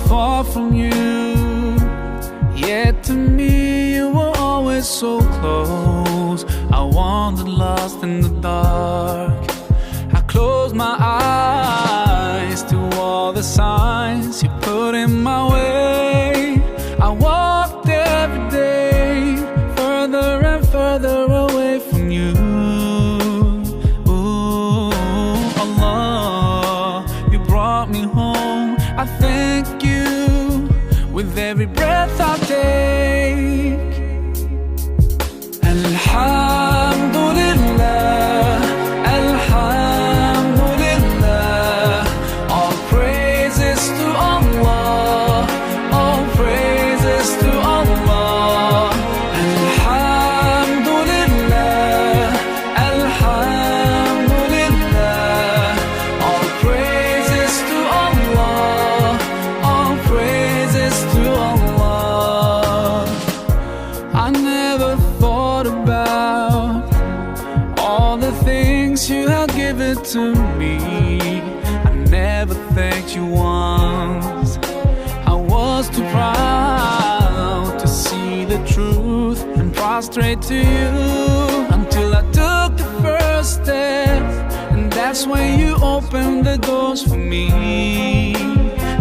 far from you, yet to me you were always so close. I wandered lost in the dark. I closed my eyes to all the signs you put in my way. I walked every day further and further away from you. Ooh, Allah, you brought me home. I thank you with every breath I take. Alhamdulillah, Alhamdulillah, all praises to Allah, all praises to Allah. Alhamdulillah, Alhamdulillah, all praises to Allah, all praises to Allah. I never thought about all the things you have given to me. I never thanked you once. I was too proud to see the truth and prostrate to you until I took the first step, and that's when you opened the doors for me.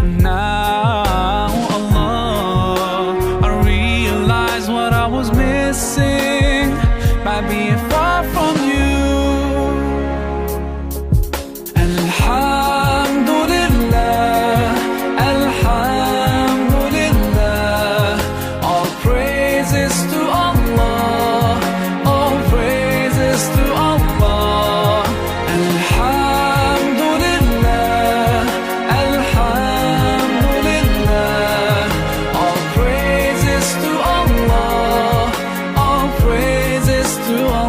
And now, Allah, I realize what I was missing by being far from you. Alhamdulillah, Alhamdulillah, all praises to Allah, all praises to Allah. Alhamdulillah, Alhamdulillah, all praises to Allah, all praises to Allah.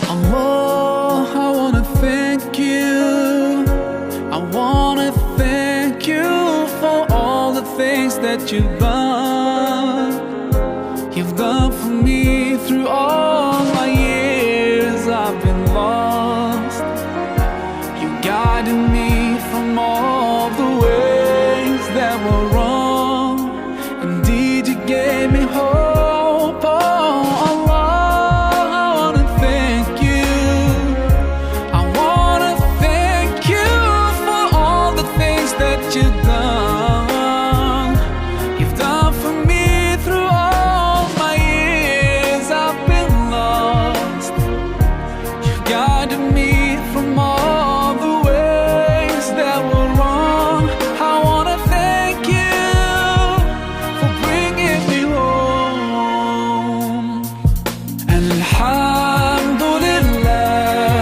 Allah, I wanna thank you. I wanna thank you for all the things that you've done. You've done for me through all my years I've been lost. You guided me from all the ways that were wrong. Indeed, you gave me hope. Oh, Allah, I wanna thank you. I wanna thank you for all the things that you've done. You've done for me through all my years I've been lost. You guided me from all the ways that were wrong. I wanna thank you for bringing me home. Alhamdulillah,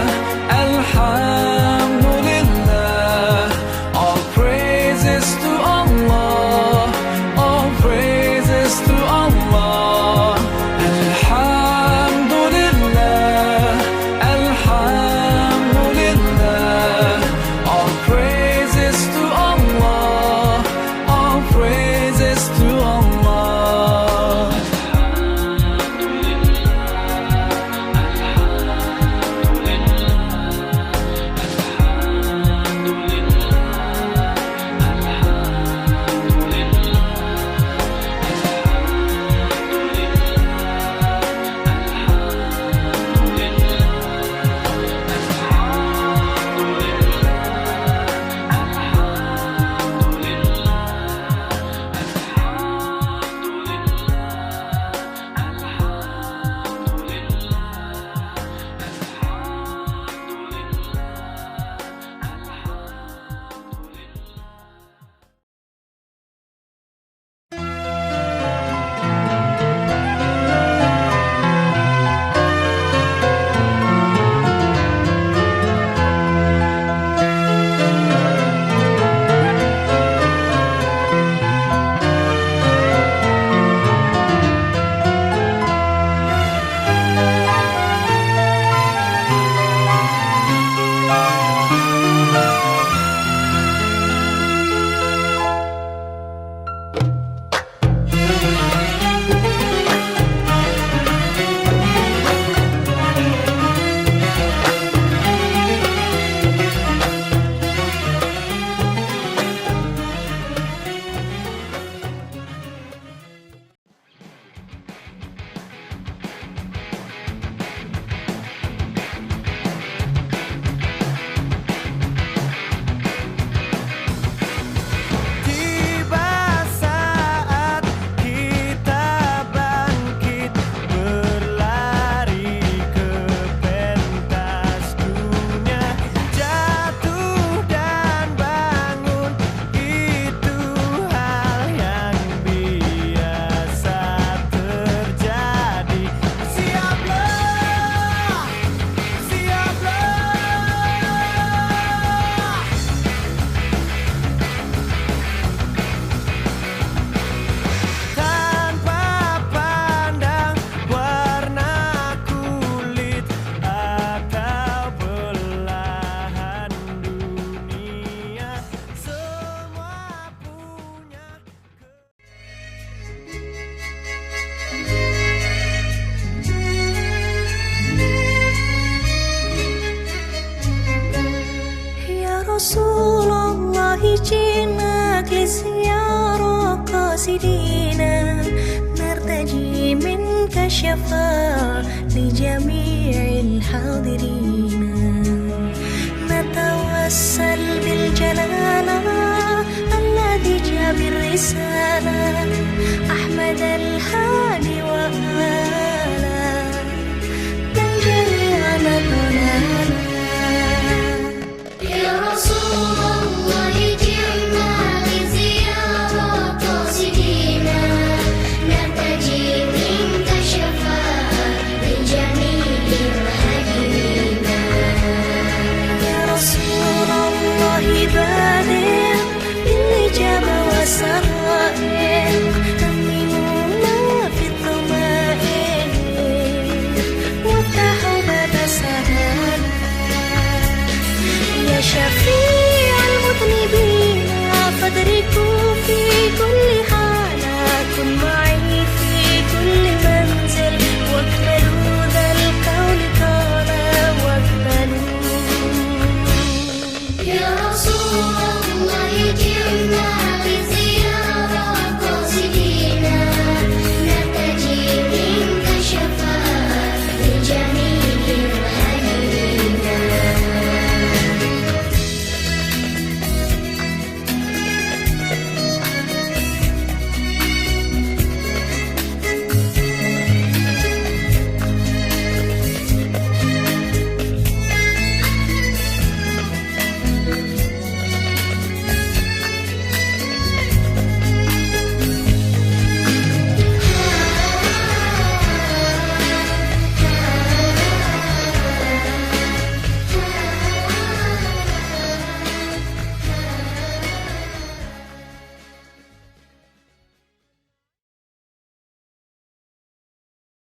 Alhamdulillah, all praises to Allah, all praises to Allah. Alhamdulillah, Alhamdulillah, رسول الله جئناك لزيارة قاصدينا نرتجي منك شفاعة لجميع الحاضرين نتوسل بالجلالة الذي جاء بالرسالة أحمد الهادي